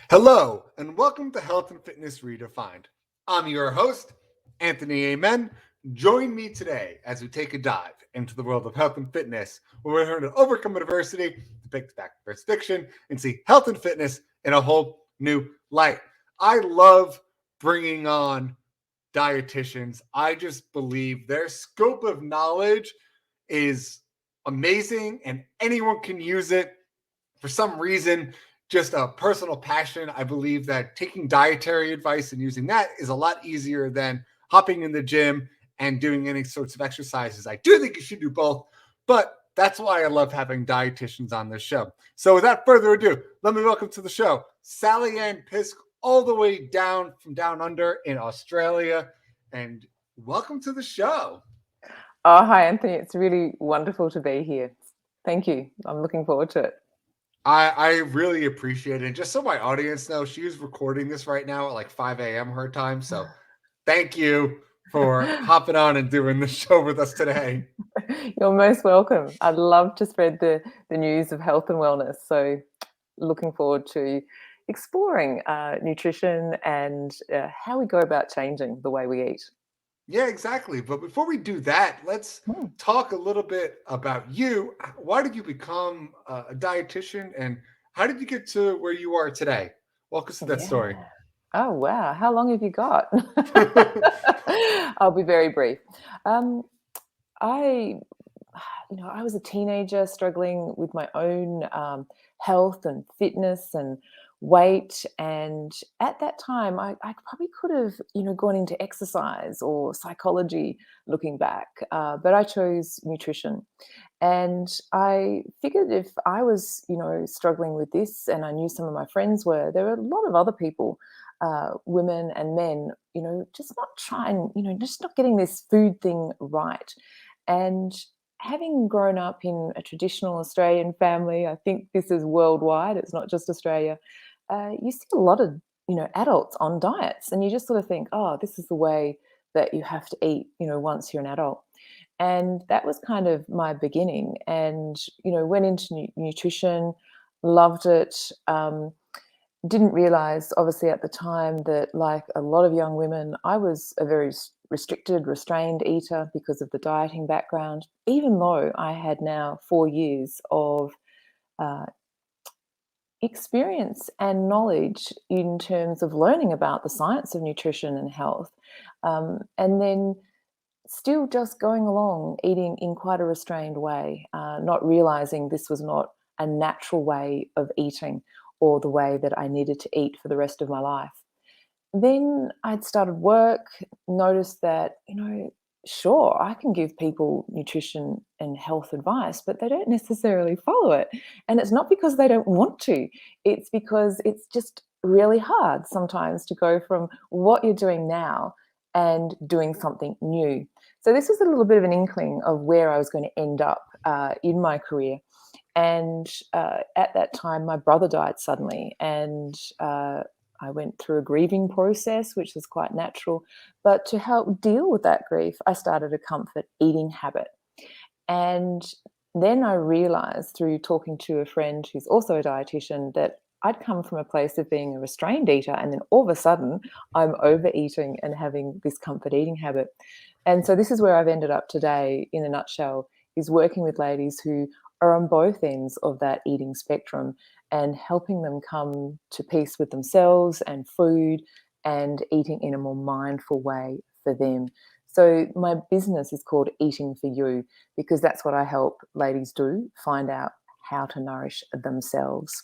Hello, and welcome to Health and Fitness Redefined. I'm your host, Anthony Amen. Join me today as we take a dive into the world of health and fitness, where we learn to overcome adversity, to pick back versus fiction, and see health and fitness in a whole new light. I love bringing on dietitians. I just believe their scope of knowledge is amazing, and anyone can use it. For some reason, just a personal passion, I believe that taking dietary advice and using that is a lot easier than hopping in the gym and doing any sorts of exercises. I do think you should do both, but that's why I love having dietitians on this show. So without further ado, let me welcome to the show Sallyanne Pisk, all the way down from down under in Australia. And welcome to the show. Oh, hi, Anthony. It's really wonderful to be here. Thank you. I'm looking forward to it. I really appreciate it. And just so my audience knows, she's recording this right now at like 5 a.m. her time. So thank you for hopping on and doing the show with us today. You're most welcome. I'd love to spread the news of health and wellness. So looking forward to exploring nutrition and how we go about changing the way we eat. Yeah, exactly. But before we do that, let's talk a little bit about you. Why did you become a dietitian, and how did you get to where you are today? Walk us through that story. Oh, wow. How long have you got? I'll be very brief. I was a teenager struggling with my own health and fitness and weight. And at that time, I probably could have, gone into exercise or psychology looking back, but I chose nutrition. And I figured if I was, struggling with this, and I knew some of my friends were, there were a lot of other people, women and men, just not trying, just not getting this food thing right. And having grown up in a traditional Australian family, I think this is worldwide, it's not just Australia, you see a lot of, adults on diets, and you just sort of think, oh, this is the way that you have to eat, once you're an adult. And that was kind of my beginning, and, went into nutrition, loved it, didn't realize, obviously, at the time that, like a lot of young women, I was a very restricted, restrained eater because of the dieting background, even though I had now 4 years of experience and knowledge in terms of learning about the science of nutrition and health. And then still just going along, eating in quite a restrained way, not realizing this was not a natural way of eating or the way that I needed to eat for the rest of my life. Then I'd started work, noticed that, sure, I can give people nutrition and health advice, but they don't necessarily follow it. And it's not because they don't want to, it's because it's just really hard sometimes to go from what you're doing now and doing something new. So this was a little bit of an inkling of where I was going to end up in my career. And at that time, my brother died suddenly, and I went through a grieving process, which was quite natural. But to help deal with that grief, I started a comfort eating habit. And then I realized through talking to a friend who's also a dietitian that I'd come from a place of being a restrained eater, and then all of a sudden I'm overeating and having this comfort eating habit. And so this is where I've ended up today, in a nutshell, is working with ladies who are on both ends of that eating spectrum and helping them come to peace with themselves and food and eating in a more mindful way for them. So my business is called Eating for You, because that's what I help ladies do, find out how to nourish themselves.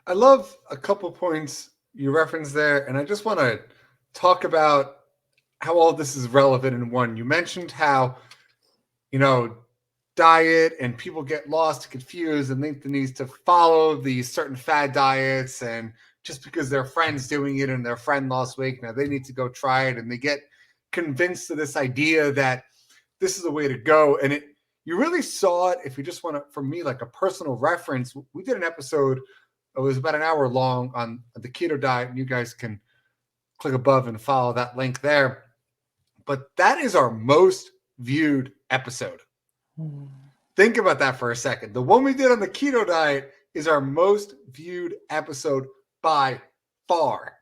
I love a couple points you referenced there, and I just want to talk about how all this is relevant in one. You mentioned how, diet and people get lost, confused, and think they need to follow these certain fad diets, and just because their friend's doing it and their friend lost weight, now they need to go try it, and they get convinced of this idea that this is the way to go. And you really saw it, if you just want to, for me, like a personal reference, we did an episode, it was about an hour long, on the keto diet, and you guys can click above and follow that link there. But that is our most viewed episode Mm. Think about that for a second. The one we did on the keto diet is our most viewed episode by far.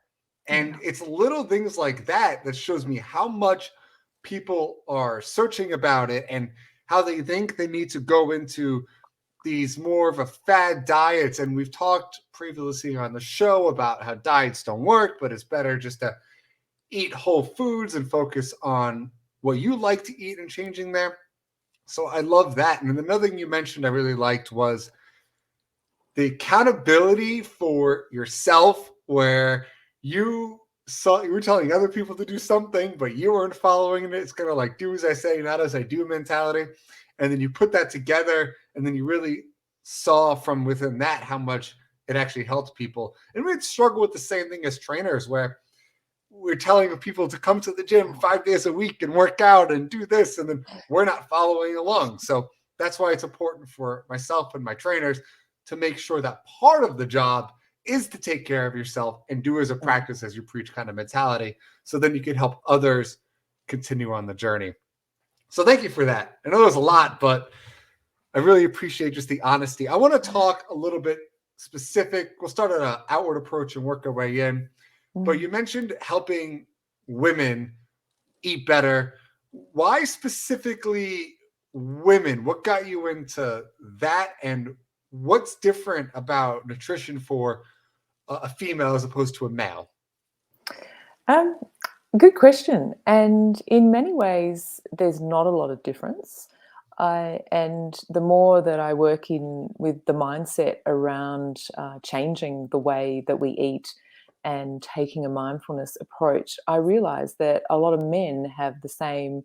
And Yeah. it's little things like that that shows me how much people are searching about it and how they think they need to go into these more of a fad diets. And we've talked previously on the show about how diets don't work, but it's better just to eat whole foods and focus on what you like to eat and changing there. So I love that. And another thing you mentioned I really liked was the accountability for yourself, where you were telling other people to do something, but you weren't following it. It's kind of like do as I say, not as I do mentality. And then you put that together, and then you really saw from within that how much it actually helped people. And we'd struggle with the same thing as trainers, where we're telling people to come to the gym 5 days a week and work out and do this, and then we're not following along. So that's why it's important for myself and my trainers to make sure that part of the job is to take care of yourself and do as a practice as you preach kind of mentality. So then you can help others continue on the journey. So thank you for that. I know there's a lot, but I really appreciate just the honesty. I want to talk a little bit specific. We'll start at an outward approach and work our way in. But you mentioned helping women eat better. Why specifically women? What got you into that? And what's different about nutrition for a female as opposed to a male? Um, Good question. And in many ways, there's not a lot of difference. And the more that I work in with the mindset around changing the way that we eat and taking a mindfulness approach, I realize that a lot of men have the same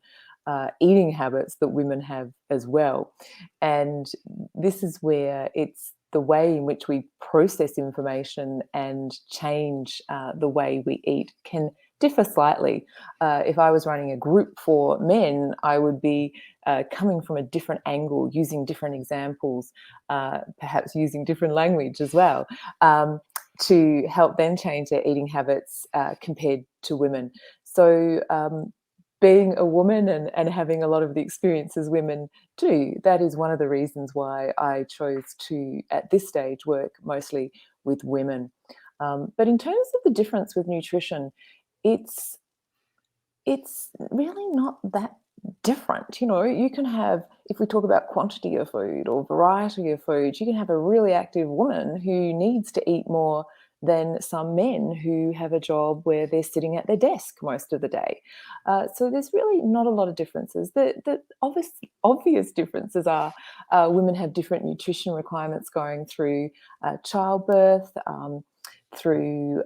eating habits that women have as well. And this is where it's the way in which we process information and change the way we eat can differ slightly. If I was running a group for men, I would be coming from a different angle, using different examples, perhaps using different language as well, to help them change their eating habits compared to women. So, being a woman and having a lot of the experiences women do, that is one of the reasons why I chose to, at this stage, work mostly with women. But in terms of the difference with nutrition, it's it's really not that different. You know, you can have, if we talk about quantity of food or variety of food, you can have a really active woman who needs to eat more than some men who have a job where they're sitting at their desk most of the day. So there's really not a lot of differences. The obvious differences are women have different nutrition requirements going through childbirth, through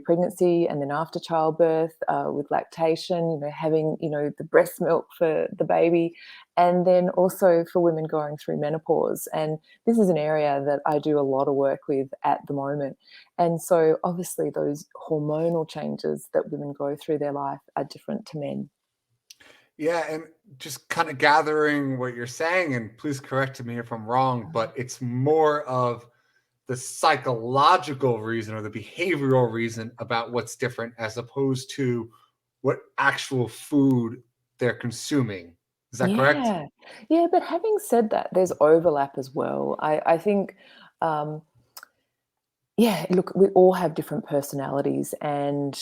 pregnancy and then after childbirth, with lactation, having the breast milk for the baby, and then also for women going through menopause. And this is an area that I do a lot of work with at the moment. And so obviously those hormonal changes that women go through their life are different to men. Yeah, and just kind of gathering what you're saying, and please correct me if I'm wrong, but it's more of the psychological reason or the behavioral reason about what's different as opposed to what actual food they're consuming. Is that correct? Yeah. Yeah, but having said that, there's overlap as well. I think, um, yeah, look, we all have different personalities and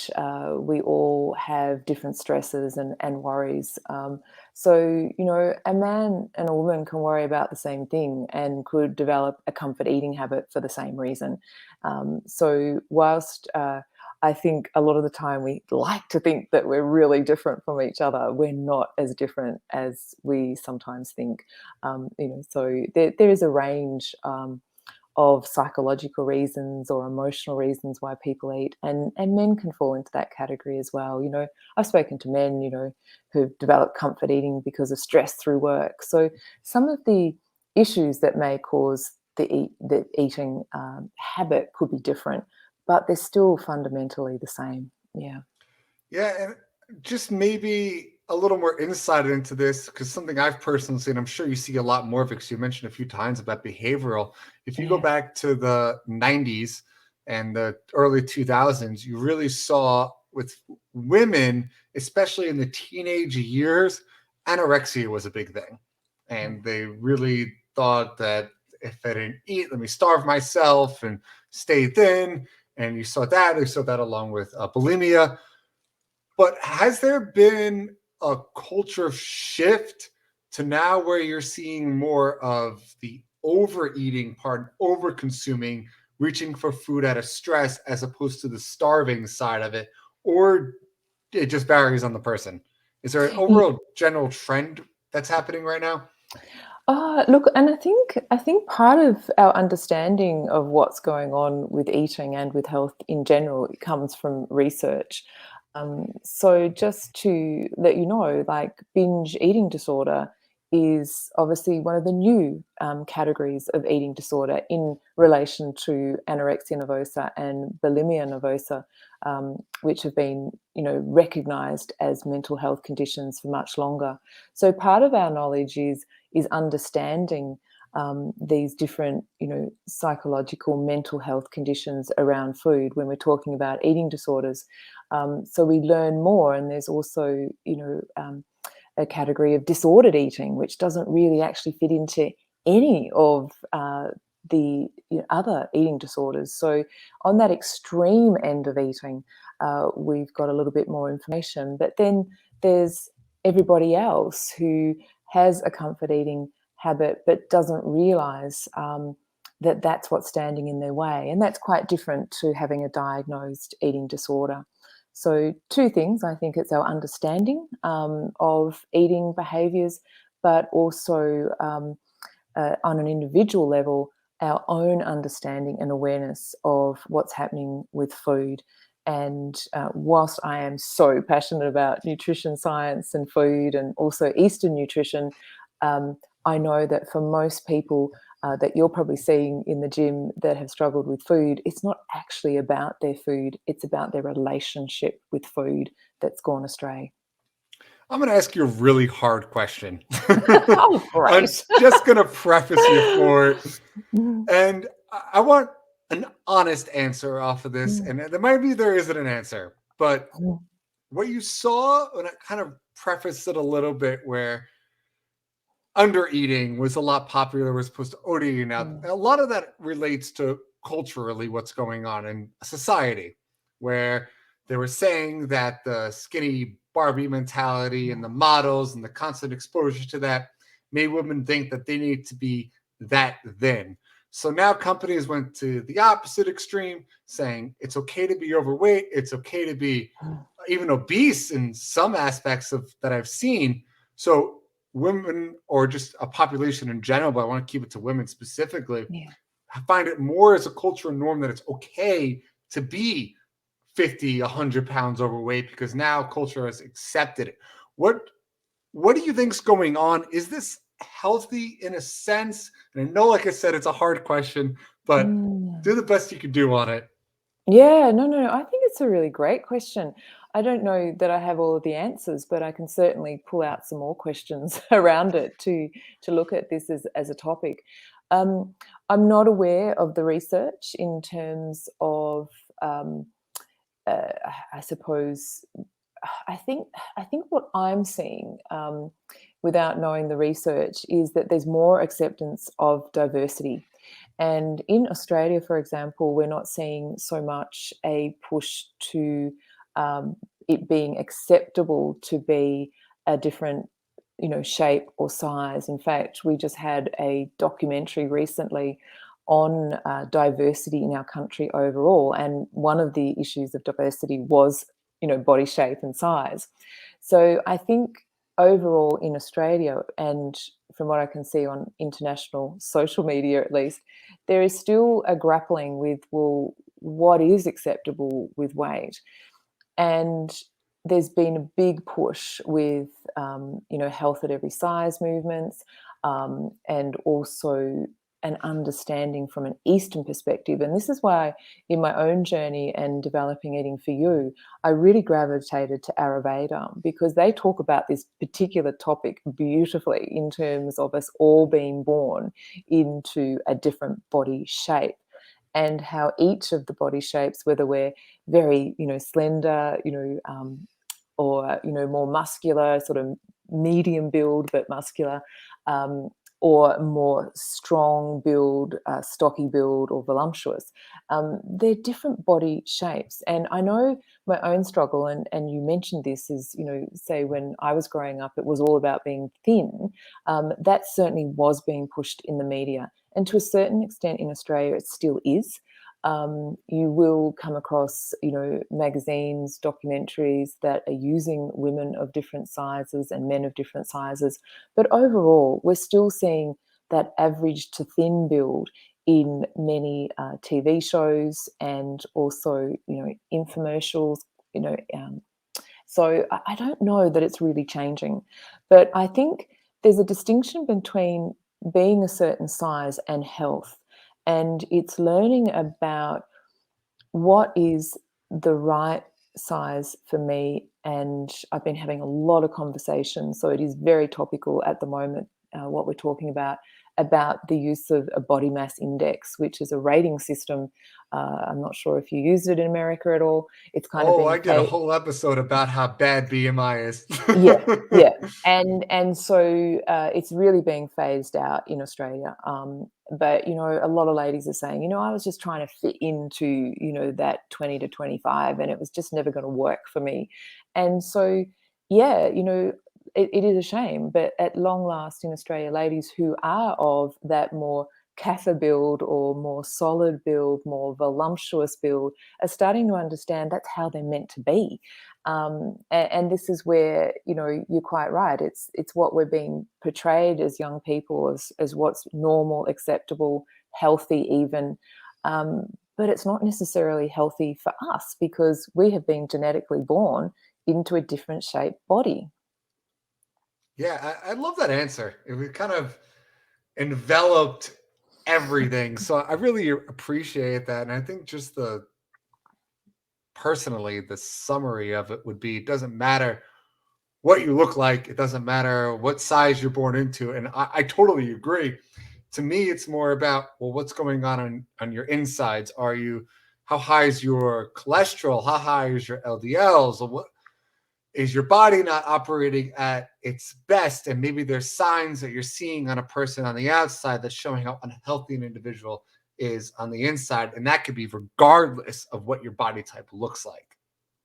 we all have different stresses and worries. So, a man and a woman can worry about the same thing and could develop a comfort eating habit for the same reason. So, whilst I think a lot of the time we like to think that we're really different from each other, we're not as different as we sometimes think. So there is a range. Of psychological reasons or emotional reasons why people eat, and men can fall into that category as well. I've spoken to men who've developed comfort eating because of stress through work. So some of the issues that may cause the eating habit could be different, but they're still fundamentally the same. Yeah. Yeah, and just maybe a little more insight into this, because something I've personally seen, I'm sure you see a lot more of it because you mentioned a few times about behavioral. If you go Yeah. back to the 90s and the early 2000s, you really saw with women, especially in the teenage years, anorexia was a big thing. and they really thought that if I didn't eat, let me starve myself and stay thin. And you saw that along with bulimia. But has there been a culture shift to now where you're seeing more of the overeating part, over consuming, reaching for food out of stress as opposed to the starving side of it? Or it just varies on the person? Is there an overall general trend that's happening right now? Look, and I think part of our understanding of what's going on with eating and with health in general comes from research. So just to let you know, like binge eating disorder is obviously one of the new categories of eating disorder in relation to anorexia nervosa and bulimia nervosa, which have been, recognized as mental health conditions for much longer. So part of our knowledge is understanding these different, psychological mental health conditions around food when we're talking about eating disorders. So we learn more, and there's also, a category of disordered eating, which doesn't really actually fit into any of the other eating disorders. So on that extreme end of eating, we've got a little bit more information. But then there's everybody else who has a comfort eating habit but doesn't realize that that's what's standing in their way. And that's quite different to having a diagnosed eating disorder. So two things: I think it's our understanding of eating behaviors, but also on an individual level, our own understanding and awareness of what's happening with food. And whilst I am so passionate about nutrition science and food and also Eastern nutrition, I know that for most people that you're probably seeing in the gym that have struggled with food, it's not actually about their food, it's about their relationship with food that's gone astray. I'm going to ask you a really hard question. Oh, I'm great. just going to preface you for it. Mm, And I want an honest answer off of this. mm, And there isn't an answer, but mm, what you saw, and I kind of prefaced it a little bit, where under eating was a lot popular as opposed to overeating. Now, mm, a lot of that relates to culturally what's going on in society, where they were saying that the skinny Barbie mentality and the models and the constant exposure to that made women think that they need to be that thin. So now companies went to the opposite extreme, saying it's okay to be overweight, it's okay to be mm. even obese in some aspects of that I've seen. So women, or just a population in general, but I want to keep it to women specifically, Yeah. I find it more as a cultural norm that it's okay to be 50, 100 pounds overweight because now culture has accepted it. What what do you think's going on? Is this healthy in a sense? And I know, like I said, it's a hard question, but Mm. do the best you can do on it. Yeah, no, no, I think it's a really great question. I don't know that I have all of the answers, but I can certainly pull out some more questions around it to look at this as a topic. Um, I'm not aware of the research in terms of, um, uh, I suppose, I think what I'm seeing, without knowing the research, is that there's more acceptance of diversity. And in Australia, for example, we're not seeing so much a push to it being acceptable to be a different, shape or size. In fact, we just had a documentary recently on diversity in our country overall, and one of the issues of diversity was, body shape and size. So I think overall in Australia, and from what I can see on international social media at least, there is still a grappling with, well, what is acceptable with weight? And there's been a big push with, health at every size movements, and also an understanding from an Eastern perspective. And this is why, in my own journey and developing Eating for You, I really gravitated to Ayurveda because they talk about this particular topic beautifully in terms of us all being born into a different body shape, and how each of the body shapes, whether we're very, slender, or, more muscular, sort of medium build but muscular, or more strong build, stocky build, or voluptuous. They're different body shapes. And I know my own struggle, and you mentioned this, is, say when I was growing up, it was all about being thin. That certainly was being pushed in the media. And to a certain extent in Australia, it still is. You will come across, magazines, documentaries that are using women of different sizes and men of different sizes. But overall, we're still seeing that average to thin build in many TV shows and also, infomercials. So I don't know that it's really changing, but I think there's a distinction between being a certain size and health, and it's learning about what is the right size for me. And I've been having a lot of conversations, so it is very topical at the moment, what we're talking about the use of a body mass index, which is a rating system. I'm not sure if you used it in America at all. It's kind of Oh, being I did a whole episode about how bad BMI is. yeah. And so it's really being phased out in Australia. But, a lot of ladies are saying, I was just trying to fit into, that 20 to 25, and it was just never going to work for me. And so, yeah, it is a shame, but at long last in Australia, ladies who are of that more CAFA build or more solid build, more voluptuous build, are starting to understand that's how they're meant to be. And this is where, you're quite right. It's what we're being portrayed as young people as what's normal, acceptable, healthy even. But it's not necessarily healthy for us because we have been genetically born into a different shaped body. Yeah, I love that answer. It kind of enveloped everything. So I really appreciate that. And I think just personally, the summary of it would be, it doesn't matter what you look like. It doesn't matter what size you're born into. And I totally agree. To me, it's more about, well, what's going on your insides? How high is your cholesterol? How high is your LDLs? Or what is your body not operating at its best? And maybe there's signs that you're seeing on a person on the outside that's showing how unhealthy an individual is on the inside. And that could be regardless of what your body type looks like.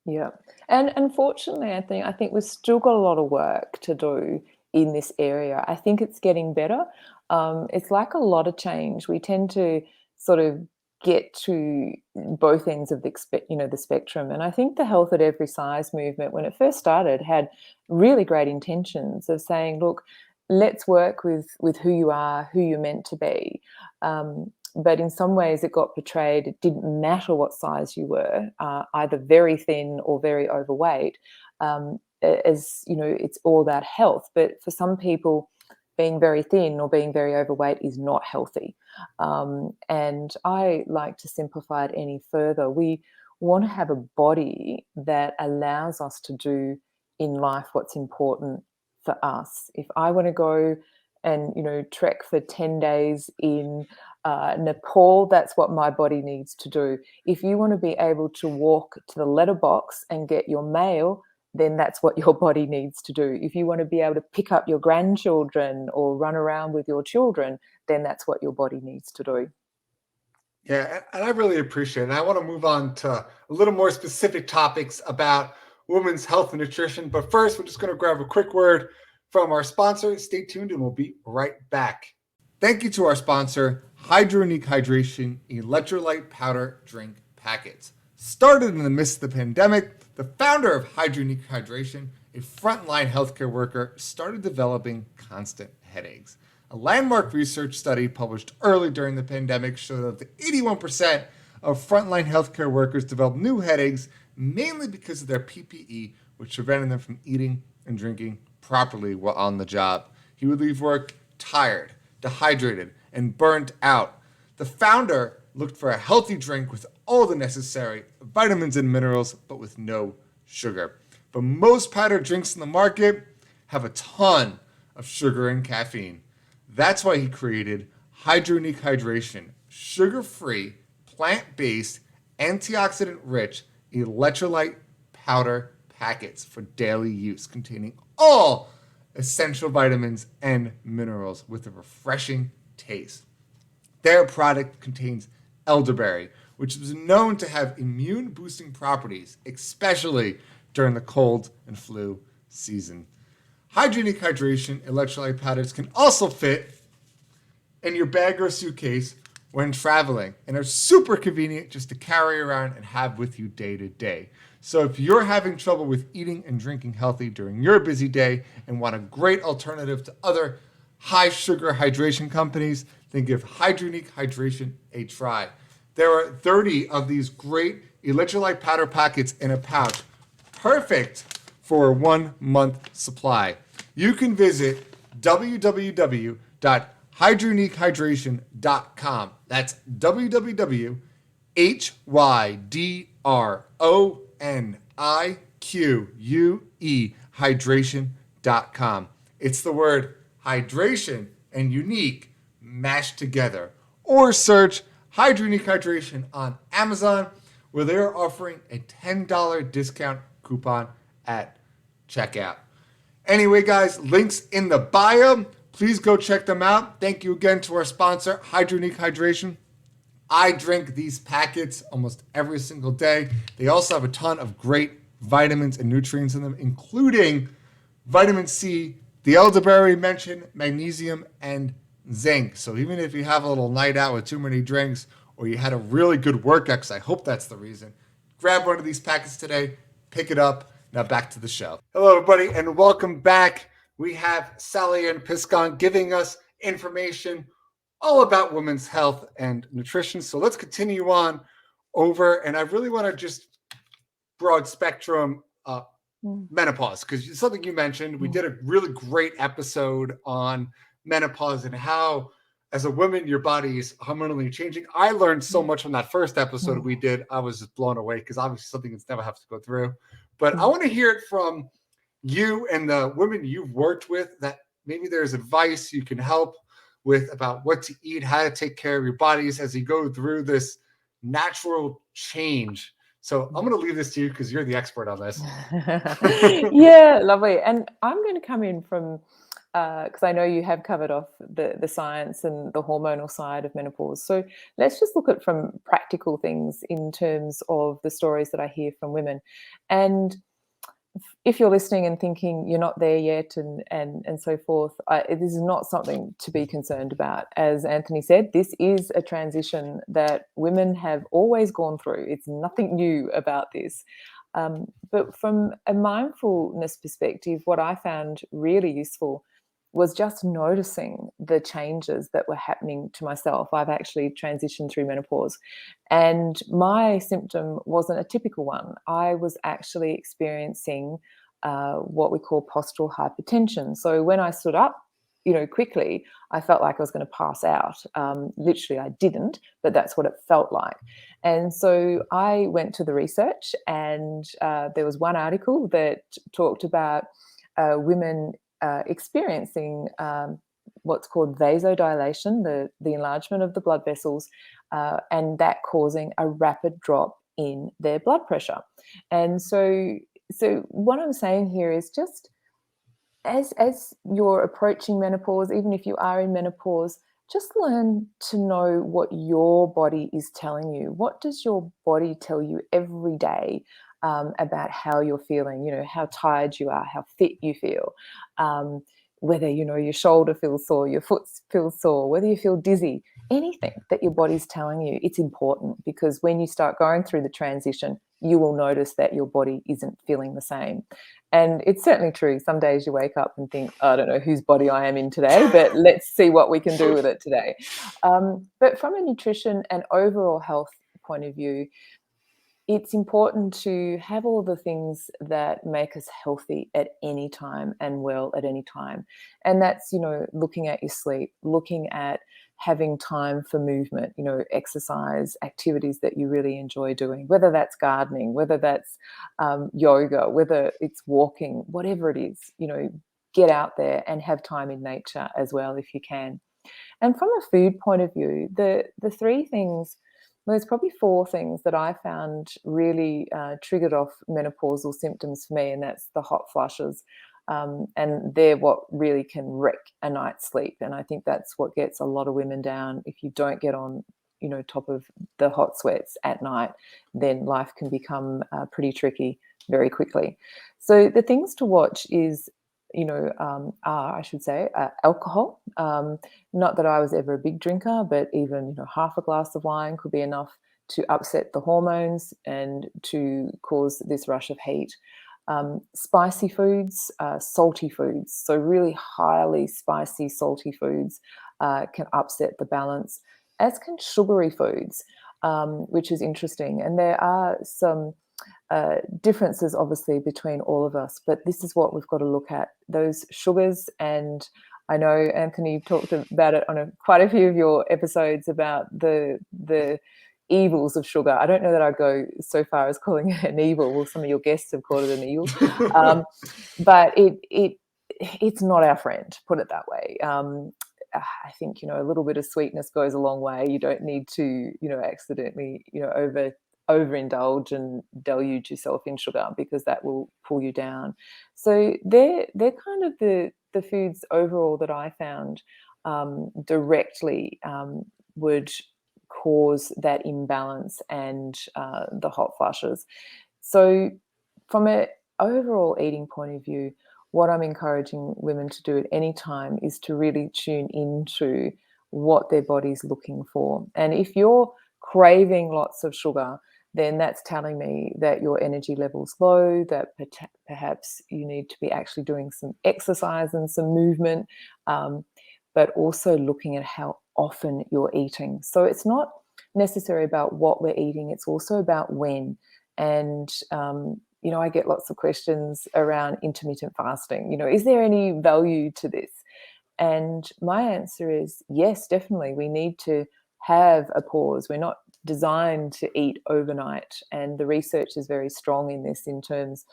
Yeah. And unfortunately, I think we've still got a lot of work to do in this area. I think it's getting better. It's like a lot of change. We tend to sort of get to both ends of the spectrum. And I think the health at every size movement, when it first started, had really great intentions of saying, look, let's work with who you are, who you're meant to be. But in some ways it got portrayed it didn't matter what size you were, either very thin or very overweight, as it's all about health. But for some people, being very thin or being very overweight is not healthy. And I like to simplify it any further. We want to have a body that allows us to do in life what's important for us. If I want to go and trek for 10 days in Nepal, that's what my body needs to do. If you want to be able to walk to the letterbox and get your mail, then that's what your body needs to do. If you want to be able to pick up your grandchildren or run around with your children, then that's what your body needs to do. Yeah, and I really appreciate it. And I want to move on to a little more specific topics about women's health and nutrition. But first, we're just going to grab a quick word from our sponsor. Stay tuned and we'll be right back. Thank you to our sponsor, Hydronique Hydration Electrolyte Powder Drink Packets. Started in the midst of the pandemic, the founder of Hydronique Hydration, a frontline healthcare worker, started developing constant headaches. A landmark research study published early during the pandemic showed that 81% of frontline healthcare workers developed new headaches, mainly because of their PPE, which prevented them from eating and drinking properly while on the job. He would leave work tired, dehydrated, and burnt out. The founder looked for a healthy drink with all the necessary vitamins and minerals, but with no sugar. But most powdered drinks in the market have a ton of sugar and caffeine. That's why he created Hydronique Hydration, sugar-free, plant-based, antioxidant-rich electrolyte powder packets for daily use, containing all essential vitamins and minerals with a refreshing taste. Their product contains elderberry, which is known to have immune boosting properties, especially during the cold and flu season. Hygienic hydration electrolyte powders can also fit in your bag or suitcase when traveling and are super convenient just to carry around and have with you day to day. So if you're having trouble with eating and drinking healthy during your busy day and want a great alternative to other high sugar hydration companies, then give Hygienic Hydration a try. There are 30 of these great electrolyte powder packets in a pouch, perfect for a 1 month supply. You can visit www.hygienichydration.com. That's www.hygienique hydration.com. It's the word hydration and unique mashed together. Or search Hygienic Hydration on Amazon, where they are offering a $10 discount coupon at checkout. Anyway, guys, links in the bio. Please go check them out. Thank you again to our sponsor, Hygienic Hydration. I drink these packets almost every single day. They also have a ton of great vitamins and nutrients in them, including vitamin C, the elderberry mentioned, magnesium, and zinc. So even if you have a little night out with too many drinks, or you had a really good workout, because I hope that's the reason, grab one of these packets today, pick it up. Now back to the show. Hello, everybody, and welcome back. We have Sallyanne Pisk giving us information all about women's health and nutrition. So let's continue on over, and I really want to just broad spectrum menopause, because it's something you mentioned. We did a really great episode on menopause and how, as a woman, your body is hormonally changing. I learned so much from that first episode we did. I was just blown away, because obviously something that's never have to go through. But I want to hear it from you and the women you've worked with, that maybe there's advice you can help with about what to eat, how to take care of your bodies as you go through this natural change. So I'm going to leave this to you, because you're the expert on this. Yeah, lovely. And I'm going to come in from, because I know you have covered off the science and the hormonal side of menopause. So let's just look at from practical things in terms of the stories that I hear from women. And if you're listening and thinking you're not there yet and so forth, this is not something to be concerned about. As Anthony said, this is a transition that women have always gone through. It's nothing new about this. But from a mindfulness perspective, what I found really useful was just noticing the changes that were happening to myself. I've actually transitioned through menopause, and my symptom wasn't a typical one. I was actually experiencing what we call postural hypertension. So when I stood up, quickly, I felt like I was going to pass out. Literally, I didn't, but that's what it felt like. And so I went to the research, and there was one article that talked about women experiencing what's called vasodilation, the enlargement of the blood vessels, and that causing a rapid drop in their blood pressure. And so what I'm saying here is just as you're approaching menopause, even if you are in menopause, just learn to know what your body is telling you. What does your body tell you every day about how you're feeling, how tired you are, how fit you feel, whether, your shoulder feels sore, your foot feels sore, whether you feel dizzy, anything that your body's telling you, it's important, because when you start going through the transition, you will notice that your body isn't feeling the same. And it's certainly true. Some days you wake up and think, I don't know whose body I am in today, but let's see what we can do with it today. But from a nutrition and overall health point of view, it's important to have all the things that make us healthy at any time and well at any time. And that's, looking at your sleep, looking at having time for movement, exercise, activities that you really enjoy doing, whether that's gardening, whether that's yoga, whether it's walking, whatever it is, get out there and have time in nature as well if you can. And from a food point of view, the three things, there's probably four things that I found really triggered off menopausal symptoms for me, and that's the hot flushes. And they're what really can wreck a night's sleep. And I think that's what gets a lot of women down. If you don't get on, top of the hot sweats at night, then life can become pretty tricky very quickly. So the things to watch is, I should say, alcohol. Not that I was ever a big drinker, but even half a glass of wine could be enough to upset the hormones and to cause this rush of heat. Spicy foods, salty foods, so really highly spicy, salty foods can upset the balance, as can sugary foods, which is interesting. And there are some differences, obviously, between all of us, but this is what we've got to look at, those sugars. And I know, Anthony, you've talked about it on quite a few of your episodes about the evils of sugar. I don't know that I'd go so far as calling it an evil. Well, some of your guests have called it an evil, but it's not our friend, put it that way. I think a little bit of sweetness goes a long way. You don't need to accidentally overindulge and deluge yourself in sugar, because that will pull you down. So they're kind of the foods overall that I found directly would cause that imbalance and the hot flushes. So from an overall eating point of view, what I'm encouraging women to do at any time is to really tune into what their body's looking for. And if you're craving lots of sugar, then that's telling me that your energy level's low, that perhaps you need to be actually doing some exercise and some movement, but also looking at how often you're eating. So it's not necessarily about what we're eating, it's also about when. And I get lots of questions around intermittent fasting. Is there any value to this? And my answer is yes, definitely. We need to have a pause. We're not designed to eat overnight. And the research is very strong in this, in terms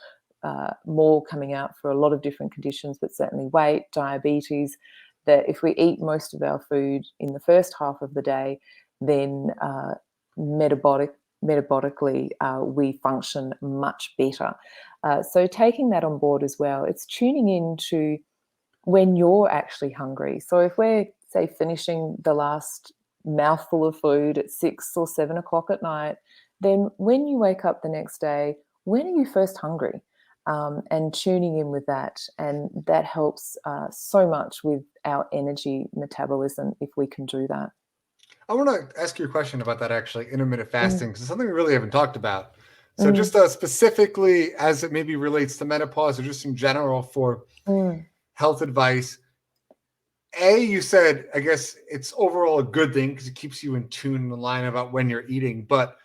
more coming out for a lot of different conditions, but certainly weight, diabetes, that if we eat most of our food in the first half of the day, then metabolically we function much better. So taking that on board as well, it's tuning into when you're actually hungry. So if we're, say, finishing the last mouthful of food at 6 or 7 o'clock at night, then when you wake up the next day, when are you first hungry? And tuning in with that. And that helps so much with our energy metabolism if we can do that. I want to ask you a question about that, actually, intermittent Mm, fasting, because it's something we really haven't talked about. So mm, just specifically as it maybe relates to menopause, or just in general for mm, health advice, you said, I guess it's overall a good thing because it keeps you in tune in the line about when you're eating. But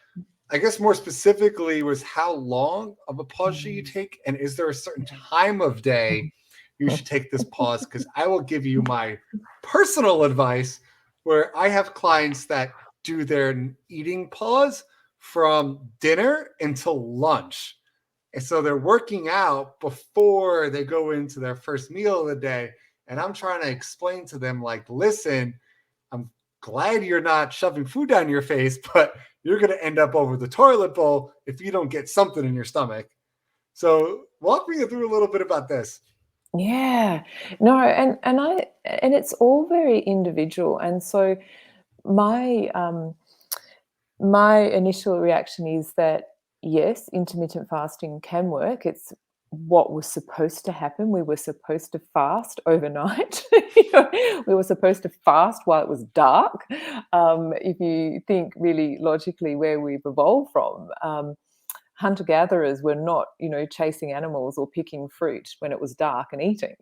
I guess more specifically was, how long of a pause should you mm. take? And is there a certain time of day you should take this pause? Because I will give you my personal advice, where I have clients that do their eating pause from dinner until lunch. And so they're working out before they go into their first meal of the day. And I'm trying to explain to them, like, listen, I'm glad you're not shoving food down your face, but you're going to end up over the toilet bowl if you don't get something in your stomach. So walk me through a little bit about this. Yeah. No, and it's all very individual. And so my my initial reaction is that yes, intermittent fasting can work. It's what was supposed to happen. We were supposed to fast overnight. We were supposed to fast while it was dark. If you think really logically where we've evolved from, hunter-gatherers were not, chasing animals or picking fruit when it was dark and eating.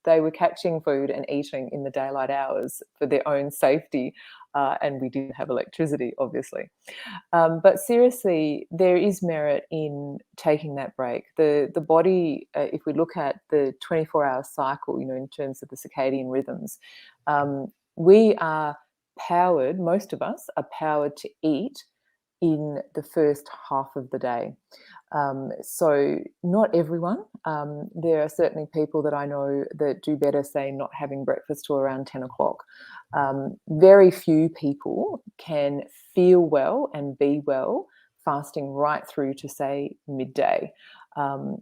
They were catching food and eating in the daylight hours for their own safety, and we didn't have electricity, obviously. But seriously, there is merit in taking that break. The body, if we look at the 24-hour cycle, in terms of the circadian rhythms, we are powered, most of us are powered to eat in the first half of the day. So not everyone. There are certainly people that I know that do better, say, not having breakfast till around 10 o'clock. Very few people can feel well and be well fasting right through to, say, midday. Um,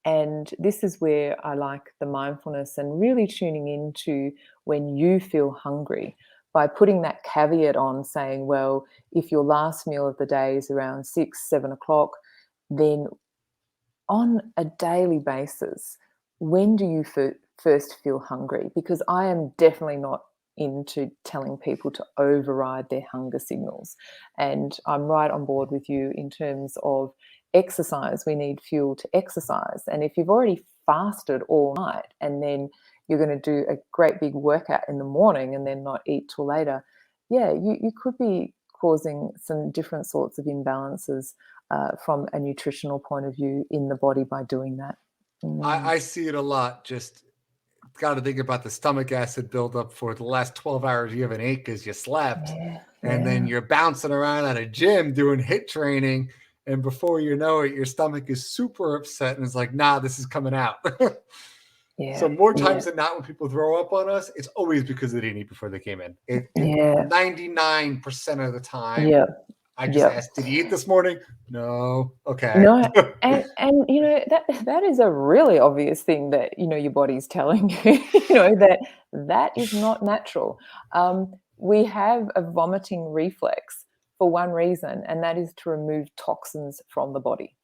And this is where I like the mindfulness and really tuning into when you feel hungry by putting that caveat on, saying, well, if your last meal of the day is around 6, 7 o'clock, then on a daily basis, when do you first feel hungry? Because I am definitely not into telling people to override their hunger signals. And I'm right on board with you in terms of exercise. We need fuel to exercise. And if you've already fasted all night and then you're going to do a great big workout in the morning and then not eat till later, yeah, you could be causing some different sorts of imbalances from a nutritional point of view in the body by doing that. I see it a lot. Just got to think about the stomach acid buildup for the last 12 hours you haven't ate because you slept. Yeah, And then yeah, you're bouncing around at a gym doing HIIT training. And before you know it, your stomach is super upset and it's like, nah, this is coming out. So yeah, more yeah, times than not, when people throw up on us, it's always because they didn't eat before they came in. It yeah, 99% of the time, yeah, I just yeah. ask, did you eat this morning? No. Okay. No, and that is a really obvious thing that your body's telling you, that is not natural. We have a vomiting reflex for one reason, and that is to remove toxins from the body.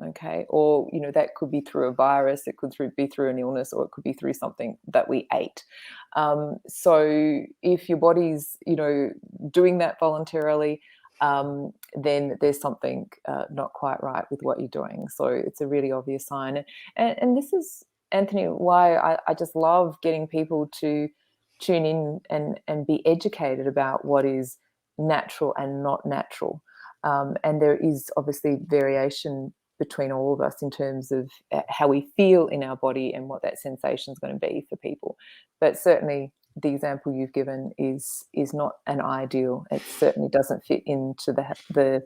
Okay, or that could be through a virus, it could be through an illness, or it could be through something that we ate. So if your body's doing that voluntarily, then there's something not quite right with what you're doing. So it's a really obvious sign. And this is, Anthony, why I just love getting people to tune in and be educated about what is natural and not natural. And there is obviously variation between all of us in terms of how we feel in our body and what that sensation is going to be for people. But certainly the example you've given is not an ideal. It certainly doesn't fit into the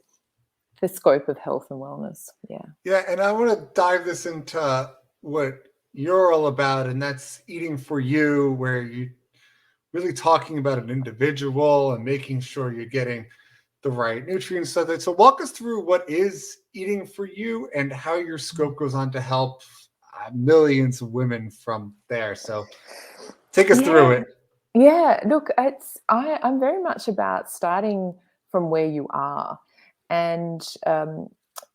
scope of health and wellness. Yeah. Yeah, and I want to dive this into what you're all about, and that's eating for you, where you really talking about an individual and making sure you're getting the right nutrients. So walk us through what is eating for you and how your scope goes on to help millions of women from there. So take us through Yeah. it. Yeah. Look, I'm very much about starting from where you are. And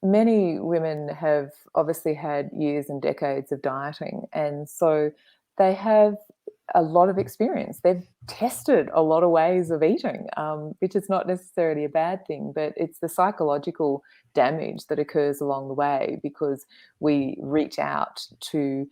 many women have obviously had years and decades of dieting. And so they have a lot of experience. They've tested a lot of ways of eating, which is not necessarily a bad thing, but it's the psychological damage that occurs along the way because we reach out to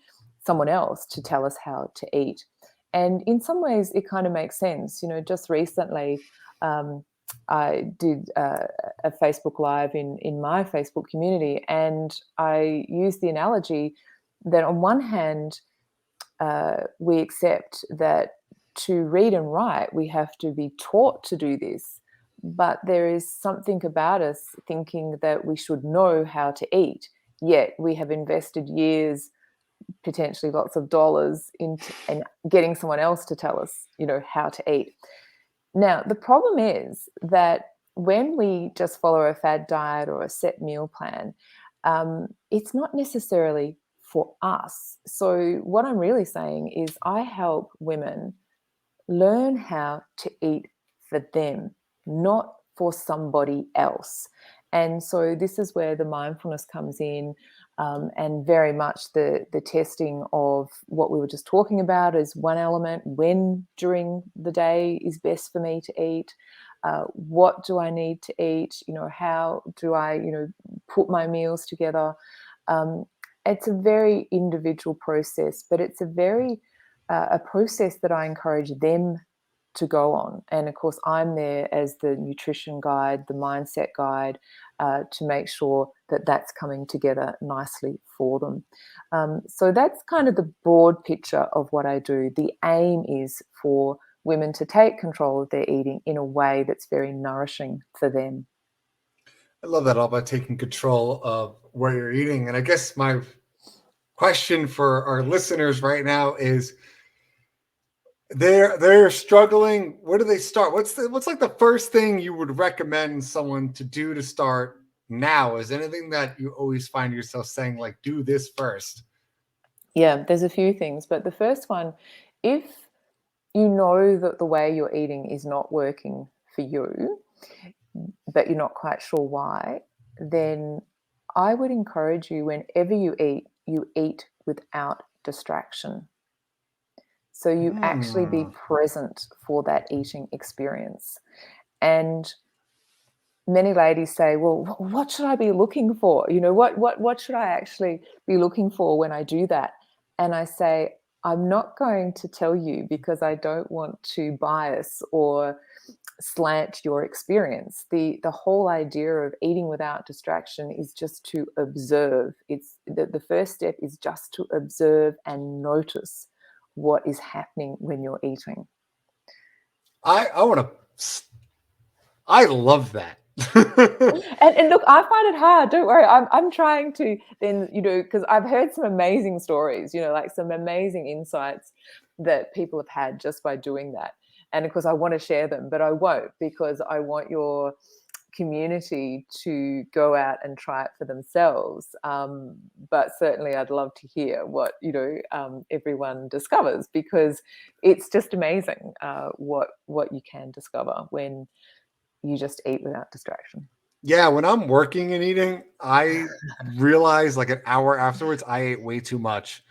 someone else to tell us how to eat. And in some ways, it kind of makes sense. Just recently, I did a Facebook Live in my Facebook community, and I used the analogy that on one hand, we accept that to read and write, we have to be taught to do this. But there is something about us thinking that we should know how to eat, yet we have invested years, potentially lots of dollars into and getting someone else to tell us, how to eat. Now, the problem is that when we just follow a fad diet or a set meal plan, it's not necessarily for us. So, what I'm really saying is, I help women learn how to eat for them, not for somebody else. And so this is where the mindfulness comes in, and very much the testing of what we were just talking about is one element. When during the day is best for me to eat? What do I need to eat? How do I put my meals together? It's a very individual process, but it's a process that I encourage them to go on. And of course, I'm there as the nutrition guide, the mindset guide, to make sure that that's coming together nicely for them. So that's kind of the broad picture of what I do. The aim is for women to take control of their eating in a way that's very nourishing for them. I love that, all about taking control of where you're eating. And I guess my question for our listeners right now is, they're struggling. Where do they start? What's like the first thing you would recommend someone to do to start now? Is anything that you always find yourself saying, like, do this first? Yeah, there's a few things, but the first one, if you know that the way you're eating is not working for you, but you're not quite sure why, then I would encourage you, whenever you eat without distraction. So you actually be present for that eating experience. And many ladies say, well, what should I be looking for? What should I actually be looking for when I do that? And I say, I'm not going to tell you, because I don't want to bias or slant your experience. The whole idea of eating without distraction is just to observe. It's the first step is just to observe and notice what is happening when you're eating. I love that. And look, I find it hard. Don't worry. I'm trying to then, because I've heard some amazing stories, like some amazing insights that people have had just by doing that. And of course, I want to share them, but I won't, because I want your community to go out and try it for themselves. But certainly I'd love to hear what, everyone discovers, because it's just amazing what you can discover when you just eat without distraction. Yeah, when I'm working and eating, I realize like an hour afterwards, I ate way too much.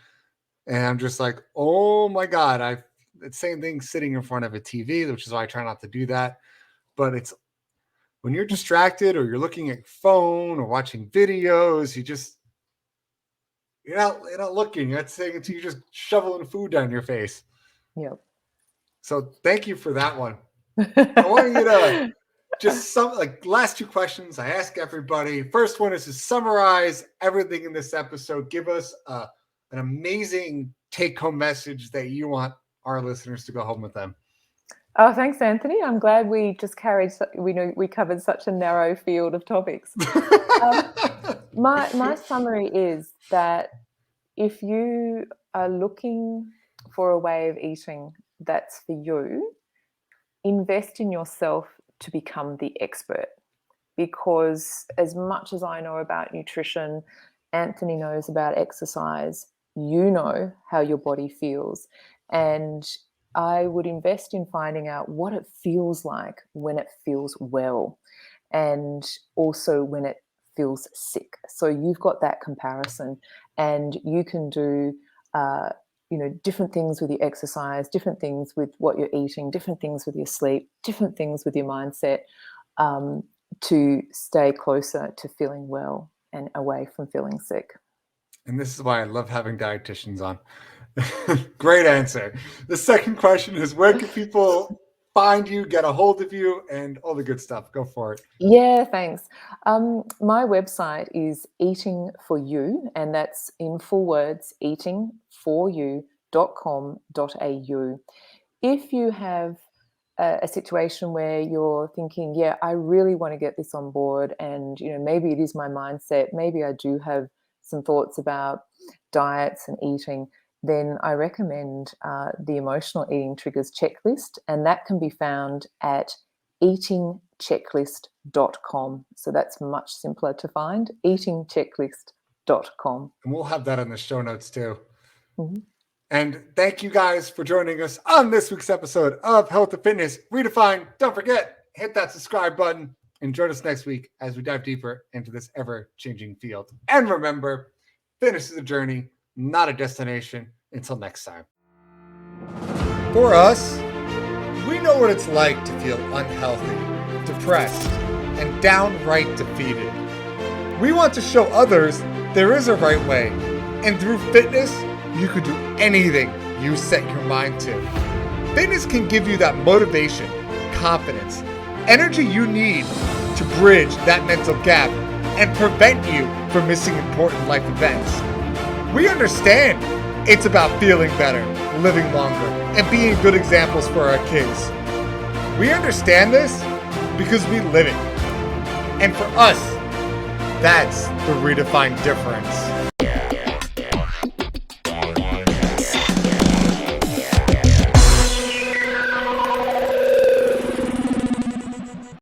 And I'm just like, oh my God, it's the same thing sitting in front of a TV, which is why I try not to do that. But it's when you're distracted or you're looking at your phone or watching videos, you're not looking. You're not saying until you're just shoveling food down your face. Yep. So thank you for that one. I want you to just last two questions I ask everybody. First one is to summarize everything in this episode. Give us an amazing take-home message that you want our listeners to go home with them. Oh, thanks, Anthony. I'm glad we just we covered such a narrow field of topics. My summary is that if you are looking for a way of eating that's for you, invest in yourself to become the expert. Because as much as I know about nutrition, Anthony knows about exercise, you know how your body feels. And I would invest in finding out what it feels like when it feels well, and also when it feels sick. So you've got that comparison, and you can do different things with your exercise, different things with what you're eating, different things with your sleep, different things with your mindset, to stay closer to feeling well and away from feeling sick. And this is why I love having dietitians on. Great answer. The second question is, where can people find you, get a hold of you, and all the good stuff? Go for it. Yeah, thanks. My website is Eating for You, and that's in full words, eatingforyou.com.au. If you have a situation where you're thinking, yeah, I really want to get this on board, and maybe it is my mindset, maybe I do have some thoughts about diets and eating, then I recommend the Emotional Eating Triggers Checklist, and that can be found at eatingchecklist.com. So that's much simpler to find, eatingchecklist.com. And we'll have that in the show notes too. Mm-hmm. And thank you guys for joining us on this week's episode of Health and Fitness Redefined. Don't forget, hit that subscribe button and join us next week as we dive deeper into this ever-changing field. And remember, fitness is a journey, not a destination. Until next time. For us, we know what it's like to feel unhealthy, depressed, and downright defeated. We want to show others there is a right way, and through fitness, you can do anything you set your mind to. Fitness can give you that motivation, confidence, energy you need to bridge that mental gap and prevent you from missing important life events. We understand it's about feeling better, living longer, and being good examples for our kids. We understand this because we live it. And for us, that's the redefined difference.